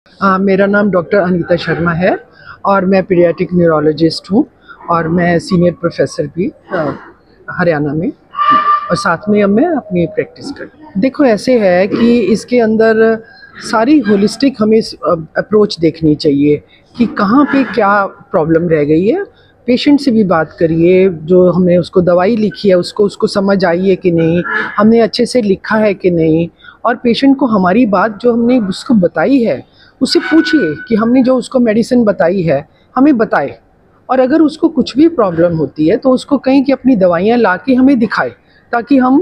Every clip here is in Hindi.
मेरा नाम डॉक्टर अनीता शर्मा है और मैं पीडियाट्रिक न्यूरोलॉजिस्ट हूँ और मैं सीनियर प्रोफेसर भी हरियाणा में, और साथ में अब मैं अपनी प्रैक्टिस करती हूँ। देखो, ऐसे है कि इसके अंदर सारी होलिस्टिक हमें अप्रोच देखनी चाहिए कि कहाँ पे क्या प्रॉब्लम रह गई है। पेशेंट से भी बात करिए, जो हमने उसको दवाई लिखी है उसको समझ आई है कि नहीं, हमने अच्छे से लिखा है कि नहीं, और पेशेंट को हमारी बात जो हमने उसको बताई है उससे पूछिए कि हमने जो उसको मेडिसिन बताई है हमें बताए, और अगर उसको कुछ भी प्रॉब्लम होती है तो उसको कहीं कि अपनी दवाइयाँ ला के हमें दिखाए, ताकि हम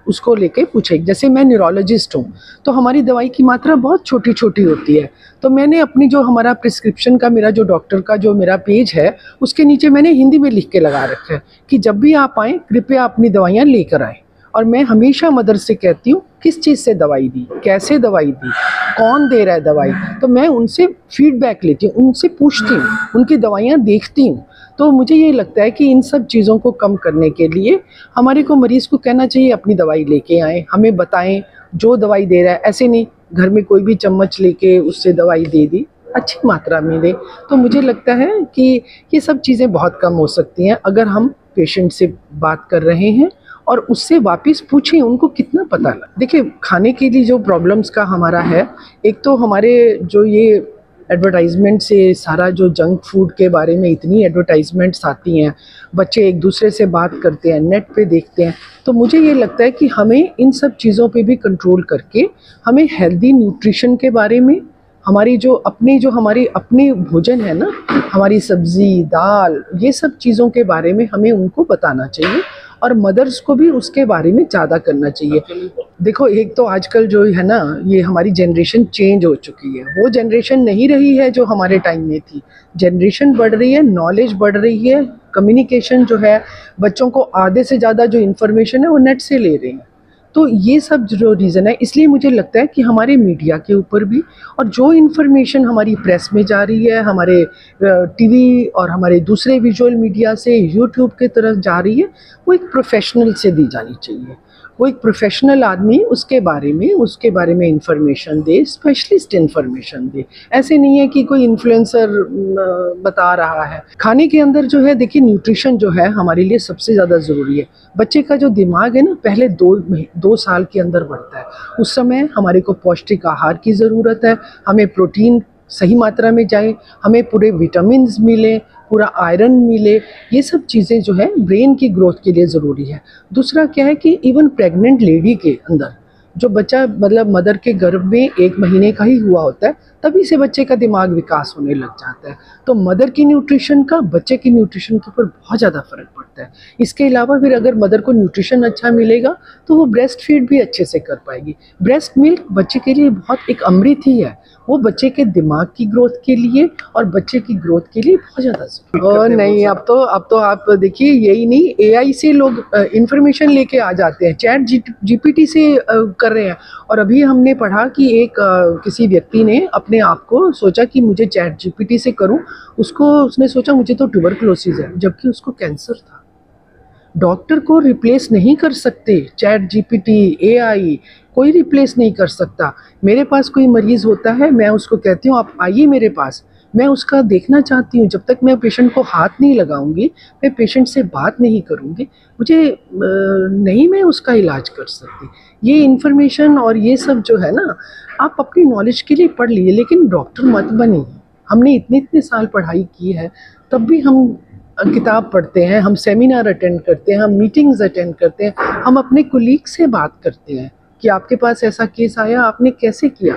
उसको लेके पूछें। जैसे मैं न्यूरोलॉजिस्ट हूँ तो हमारी दवाई की मात्रा बहुत छोटी छोटी होती है, तो मैंने अपनी जो हमारा प्रिस्क्रिप्शन का मेरा जो डॉक्टर का जो मेरा पेज है उसके नीचे मैंने हिंदी में लिख के लगा रखा है कि जब भी आप आएँ कृपया अपनी दवाइयाँ लेकर आएँ। और मैं हमेशा मदर से कहती हूँ किस चीज़ से दवाई दी, कैसे दवाई दी, कौन दे रहा है दवाई, तो मैं उनसे फीडबैक लेती हूँ, उनसे पूछती हूँ, उनकी दवाइयाँ देखती हूँ। तो मुझे ये लगता है कि इन सब चीज़ों को कम करने के लिए हमारे को मरीज़ को कहना चाहिए अपनी दवाई लेके आएँ, हमें बताएं जो दवाई दे रहा है। ऐसे नहीं घर में कोई भी चम्मच लेके उससे दवाई दे दी, अच्छी मात्रा में दे। तो मुझे लगता है कि ये सब चीज़ें बहुत कम हो सकती हैं अगर हम पेशेंट से बात कर रहे हैं और उससे वापस पूछें उनको कितना पता लगा। देखिए, खाने के लिए जो प्रॉब्लम्स का हमारा है, एक तो हमारे जो ये एडवर्टाइजमेंट से सारा जो जंक फूड के बारे में इतनी एडवर्टाइजमेंट्स आती हैं, बच्चे एक दूसरे से बात करते हैं, नेट पे देखते हैं, तो मुझे ये लगता है कि हमें इन सब चीज़ों पे भी कंट्रोल करके हमें हेल्दी न्यूट्रिशन के बारे में, हमारी जो हमारी अपनी भोजन है ना, हमारी सब्ज़ी दाल, ये सब चीज़ों के बारे में हमें उनको बताना चाहिए और मदर्स को भी उसके बारे में ज़्यादा करना चाहिए। देखो, एक तो आजकल जो है ना, ये हमारी जनरेशन चेंज हो चुकी है, वो जनरेशन नहीं रही है जो हमारे टाइम में थी। जनरेशन बढ़ रही है, नॉलेज बढ़ रही है, कम्युनिकेशन जो है, बच्चों को आधे से ज़्यादा जो इन्फॉर्मेशन है वो नेट से ले रहे हैं। तो ये सब जो रीज़न है, इसलिए मुझे लगता है कि हमारे मीडिया के ऊपर भी, और जो इन्फॉर्मेशन हमारी प्रेस में जा रही है, हमारे टीवी और हमारे दूसरे विजुअल मीडिया से यूट्यूब की तरफ जा रही है, वो एक प्रोफेशनल से दी जानी चाहिए। वो एक प्रोफेशनल आदमी उसके बारे में इन्फॉर्मेशन दे, स्पेशलिस्ट इन्फॉर्मेशन दे। ऐसे नहीं है कि कोई इन्फ्लुएंसर बता रहा है। खाने के अंदर जो है, देखिए, न्यूट्रिशन जो है हमारे लिए सबसे ज़्यादा ज़रूरी है। बच्चे का जो दिमाग है ना, पहले 2 साल के अंदर बढ़ता है, उस समय हमारे को पौष्टिक आहार की ज़रूरत है, हमें प्रोटीन सही मात्रा में जाए, हमें पूरे विटामिन्स मिले, पूरा आयरन मिले। ये सब चीज़ें जो है ब्रेन की ग्रोथ के लिए ज़रूरी है। दूसरा क्या है कि इवन प्रेग्नेंट लेडी के अंदर जो बच्चा, मतलब मदर के गर्भ में 1 महीने का ही हुआ होता है, तभी से बच्चे का दिमाग विकास होने लग जाता है। तो मदर की न्यूट्रिशन का बच्चे की न्यूट्रिशन के ऊपर बहुत ज़्यादा फ़र्क पड़ता है। इसके अलावा फिर अगर मदर को न्यूट्रिशन अच्छा मिलेगा तो वो ब्रेस्ट फीड भी अच्छे से कर पाएगी। ब्रेस्ट मिल्क बच्चे के लिए बहुत एक अमृत ही है, वो बच्चे के दिमाग की ग्रोथ के लिए और बच्चे की ग्रोथ के लिए बहुत ज़्यादा ज़रूरी। नहीं, अब तो आप देखिए, यही नहीं, एआई से लोग इन्फॉर्मेशन लेके आ जाते हैं, चैट जीपीटी से कर रहे हैं। और अभी हमने पढ़ा कि एक किसी व्यक्ति ने अपने आप को सोचा कि मुझे चैट जीपीटी से करूं, उसने सोचा मुझे तो ट्यूबरकुलोसिस है, जबकि उसको कैंसर था। डॉक्टर को रिप्लेस नहीं कर सकते चैट जीपीटी, एआई, कोई रिप्लेस नहीं कर सकता। मेरे पास कोई मरीज़ होता है, मैं उसको कहती हूँ आप आइए मेरे पास, मैं उसका देखना चाहती हूँ। जब तक मैं पेशेंट को हाथ नहीं लगाऊंगी, मैं पेशेंट से बात नहीं करूँगी, मुझे नहीं मैं उसका इलाज कर सकती। ये इन्फॉर्मेशन और ये सब जो है ना, आप अपनी नॉलेज के लिए पढ़ लीजिए, लेकिन डॉक्टर मत बनिए। हमने इतने साल पढ़ाई की है, तब भी हम किताब पढ़ते हैं, हम सेमिनार अटेंड करते हैं, हम मीटिंग्स अटेंड करते हैं, हम अपने कुलीग से बात करते हैं कि आपके पास ऐसा केस आया, आपने कैसे किया।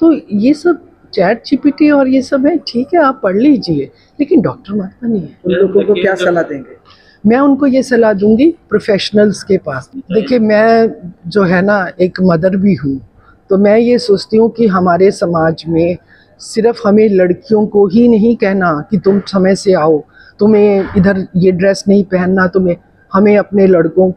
तो ये सब चैट जीपीटी और ये सब है, ठीक है आप पढ़ लीजिए, लेकिन डॉक्टर मत बनिए। उन लोगों को क्या सलाह देंगे? मैं उनको ये सलाह दूंगी प्रोफेशनल्स के पास। देखिए, मैं जो है ना एक मदर भी हूँ, तो मैं ये सोचती हूँ कि हमारे समाज में सिर्फ हमें लड़कियों को ही नहीं कहना कि तुम समय से आओ, तुम्हें इधर ये ड्रेस नहीं पहनना, हमें अपने लड़कों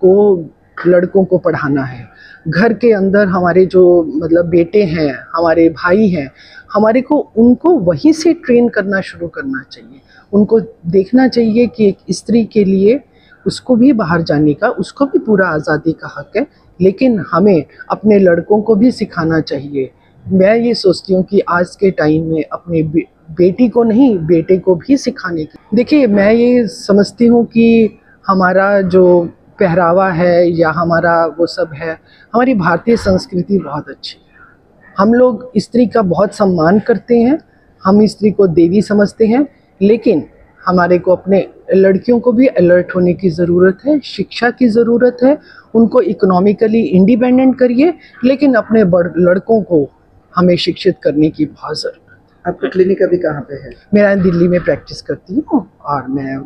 को पढ़ाना है। घर के अंदर हमारे जो मतलब बेटे हैं, हमारे भाई हैं, हमारे को उनको वहीं से ट्रेन करना शुरू करना चाहिए। उनको देखना चाहिए कि एक स्त्री के लिए उसको भी बाहर जाने का, उसको भी पूरा आज़ादी का हक है, लेकिन हमें अपने लड़कों को भी सिखाना चाहिए मैं ये सोचती हूँ कि आज के टाइम में अपने बेटी को नहीं, बेटे को भी सिखाने की। देखिए, मैं ये समझती हूँ कि हमारा जो पहरावा है या हमारा वो सब है, हमारी भारतीय संस्कृति बहुत अच्छी है। हम लोग स्त्री का बहुत सम्मान करते हैं, हम स्त्री को देवी समझते हैं, लेकिन हमारे को अपने लड़कियों को भी अलर्ट होने की ज़रूरत है, शिक्षा की ज़रूरत है। उनको इकोनॉमिकली इंडिपेंडेंट करिए, लेकिन अपने लड़कों को हमें शिक्षित करने की बहुत ज़रूरत है। आपका क्लिनिक अभी कहाँ पे है? मेरा दिल्ली में प्रैक्टिस करती हूँ और मैं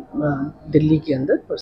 दिल्ली के अंदर